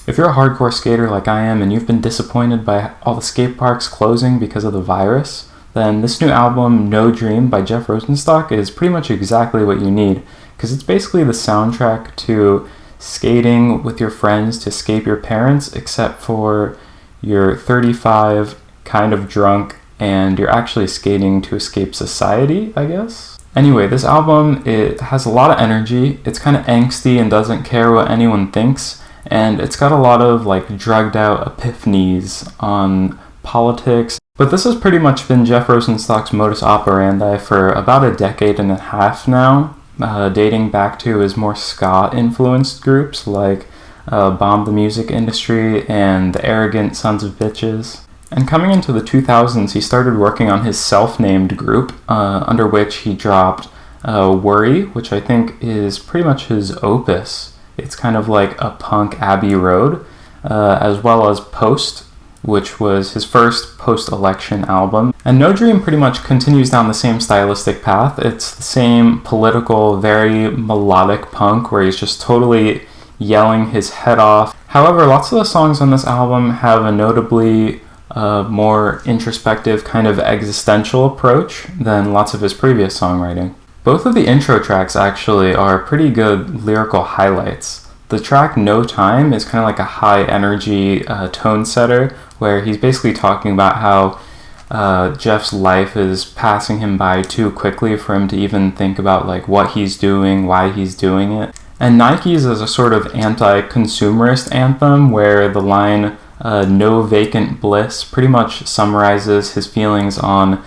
If you're a hardcore skater like I am and you've been disappointed by all the skate parks closing because of the virus, then this new album, No Dream by Jeff Rosenstock, is pretty much exactly what you need, because it's basically the soundtrack to skating with your friends to escape your parents, except for you're 35, kind of drunk, and you're actually skating to escape society, I guess. Anyway, this album, it has a lot of energy, it's kind of angsty and doesn't care what anyone thinks, and it's got a lot of like drugged out epiphanies on politics. But this has pretty much been Jeff Rosenstock's modus operandi for about a decade and a half now, dating back to his more ska-influenced groups like Bomb the Music Industry and the Arrogant Sons of Bitches. And coming into the 2000s, he started working on his self-named group, under which he dropped Worry, which I think is pretty much his opus. It's kind of like a punk Abbey Road, as well as Post, which was his first post-election album. And No Dream pretty much continues down the same stylistic path. It's the same political, very melodic punk where he's just totally yelling his head off. However, lots of the songs on this album have a notably more introspective kind of existential approach than lots of his previous songwriting. Both of the intro tracks actually are pretty good lyrical highlights. The track No Time is kind of like a high energy tone setter where he's basically talking about how Jeff's life is passing him by too quickly for him to even think about like what he's doing, why he's doing it. And Nikes is a sort of anti-consumerist anthem where the line No Vacant Bliss pretty much summarizes his feelings on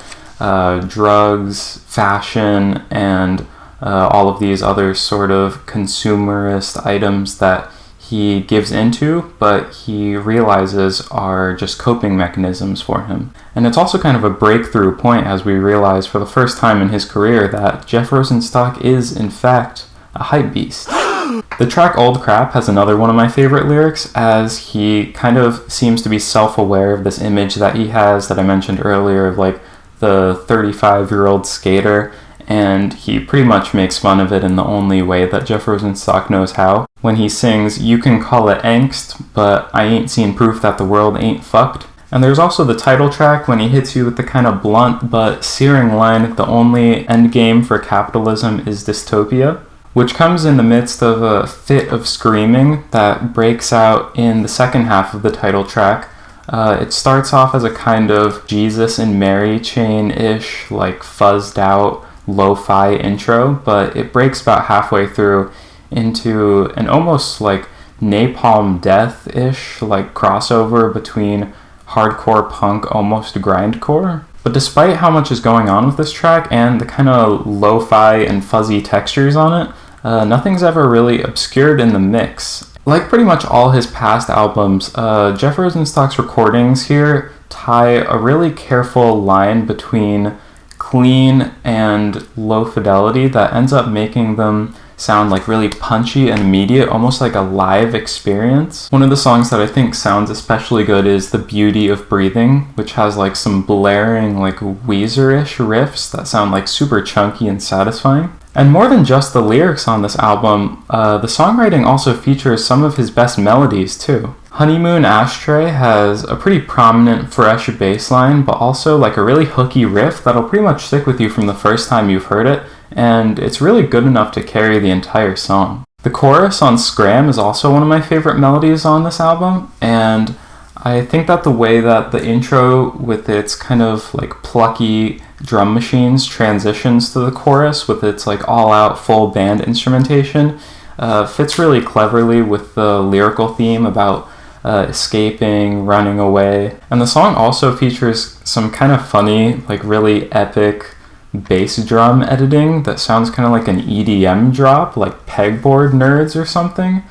drugs, fashion, and all of these other sort of consumerist items that he gives into, but he realizes are just coping mechanisms for him. And it's also kind of a breakthrough point as we realize for the first time in his career that Jeff Rosenstock is, in fact, a hype beast. The track Old Crap has another one of my favorite lyrics, as he kind of seems to be self-aware of this image that he has that I mentioned earlier of like the 35-year-old skater, and he pretty much makes fun of it in the only way that Jeff Rosenstock knows how, when he sings, "You can call it angst, but I ain't seen proof that the world ain't fucked." And there's also the title track when he hits you with the kind of blunt but searing line, "The only endgame for capitalism is dystopia," which comes in the midst of a fit of screaming that breaks out in the second half of the title track. It starts off as a kind of Jesus and Mary chain-ish, like fuzzed out, lo-fi intro, but it breaks about halfway through into an almost like Napalm Death-ish, like crossover between hardcore punk, almost grindcore. But despite how much is going on with this track and the kind of lo-fi and fuzzy textures on it, nothing's ever really obscured in the mix. Like pretty much all his past albums, Jeff Rosenstock's recordings here tie a really careful line between clean and low fidelity that ends up making them sound like really punchy and immediate, almost like a live experience. One of the songs that I think sounds especially good is The Beauty of Breathing, which has like some blaring like Weezer-ish riffs that sound like super chunky and satisfying. And more than just the lyrics on this album, the songwriting also features some of his best melodies too. Honeymoon Ashtray has a pretty prominent fresh bass line, but also like a really hooky riff that'll pretty much stick with you from the first time you've heard it, and it's really good enough to carry the entire song. The chorus on Scram is also one of my favorite melodies on this album, and I think that the way that the intro with its kind of like plucky drum machines transitions to the chorus with its like all-out full band instrumentation fits really cleverly with the lyrical theme about escaping, running away. And the song also features some kind of funny, like really epic bass drum editing that sounds kind of like an EDM drop, like Pegboard Nerds or something.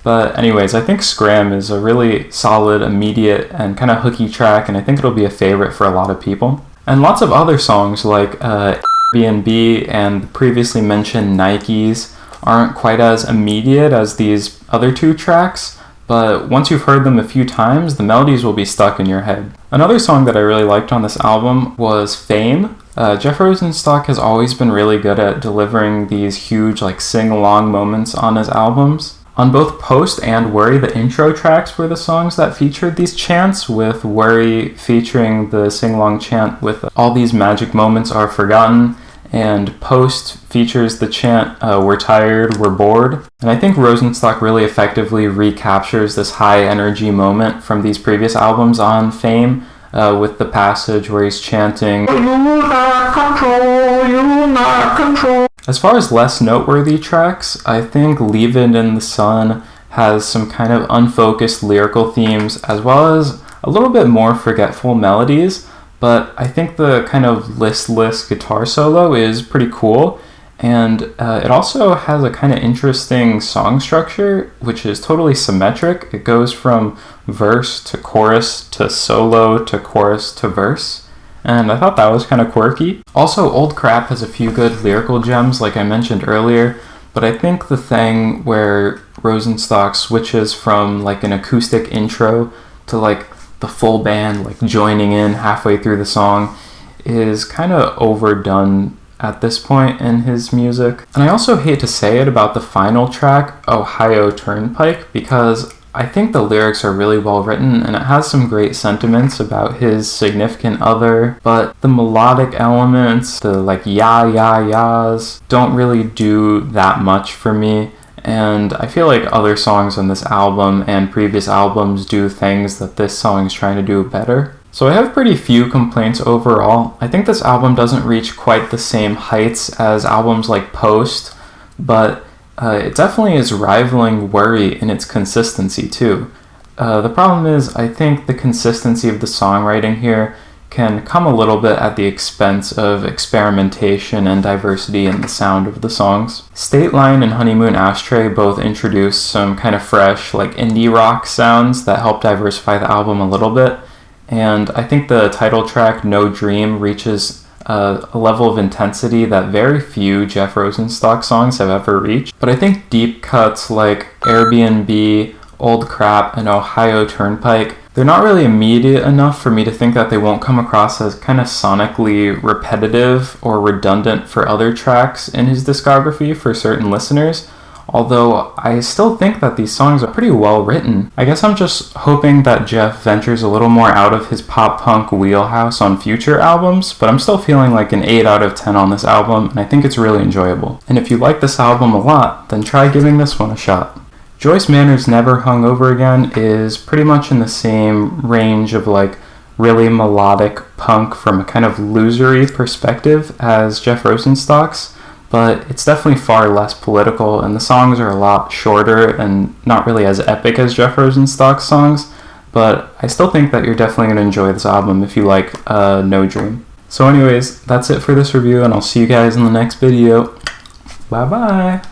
But anyways, I think Scram is a really solid, immediate, and kind of hooky track, and I think it'll be a favorite for a lot of people. And lots of other songs like Airbnb and the previously mentioned Nikes aren't quite as immediate as these other two tracks, but once you've heard them a few times, the melodies will be stuck in your head. Another song that I really liked on this album was Fame. Jeff Rosenstock has always been really good at delivering these huge like sing-along moments on his albums. On both Post and Worry, the intro tracks were the songs that featured these chants, with Worry featuring the sing-along chant with All These Magic Moments Are Forgotten, and Post features the chant We're Tired, We're Bored. And I think Rosenstock really effectively recaptures this high energy moment from these previous albums on Fame, with the passage where he's chanting, "You not control, you not control." As far as less noteworthy tracks, I think Leave It in the Sun has some kind of unfocused lyrical themes, as well as a little bit more forgetful melodies, but I think the kind of listless guitar solo is pretty cool, and it also has a kind of interesting song structure, which is totally symmetric. It goes from verse to chorus to solo to chorus to verse. And I thought that was kind of quirky. Also, Old Crap has a few good lyrical gems, like I mentioned earlier, but I think the thing where Rosenstock switches from like an acoustic intro to like the full band like joining in halfway through the song is kind of overdone at this point in his music. And I also hate to say it about the final track, Ohio Turnpike, because I think the lyrics are really well written and it has some great sentiments about his significant other, but the melodic elements, the like yahs, don't really do that much for me. And I feel like other songs on this album and previous albums do things that this song is trying to do better. So I have pretty few complaints overall. I think this album doesn't reach quite the same heights as albums like Post, but it definitely is rivaling Worry in its consistency too. The problem is, I think the consistency of the songwriting here can come a little bit at the expense of experimentation and diversity in the sound of the songs. State Line and Honeymoon Ashtray both introduce some kind of fresh, like indie rock sounds that help diversify the album a little bit, and I think the title track, No Dream, reaches a level of intensity that very few Jeff Rosenstock songs have ever reached. But I think deep cuts like Airbnb, Old Crap, and Ohio Turnpike, they're not really immediate enough for me to think that they won't come across as kind of sonically repetitive or redundant for other tracks in his discography for certain listeners. Although I still think that these songs are pretty well written. I guess I'm just hoping that Jeff ventures a little more out of his pop-punk wheelhouse on future albums, but I'm still feeling like an 8 out of 10 on this album, and I think it's really enjoyable. And if you like this album a lot, then try giving this one a shot. Joyce Manor's Never Hung Over Again is pretty much in the same range of like really melodic punk from a kind of losery perspective as Jeff Rosenstock's, but it's definitely far less political, and the songs are a lot shorter and not really as epic as Jeff Rosenstock's songs, but I still think that you're definitely going to enjoy this album if you like No Dream. So anyways, that's it for this review, and I'll see you guys in the next video. Bye bye!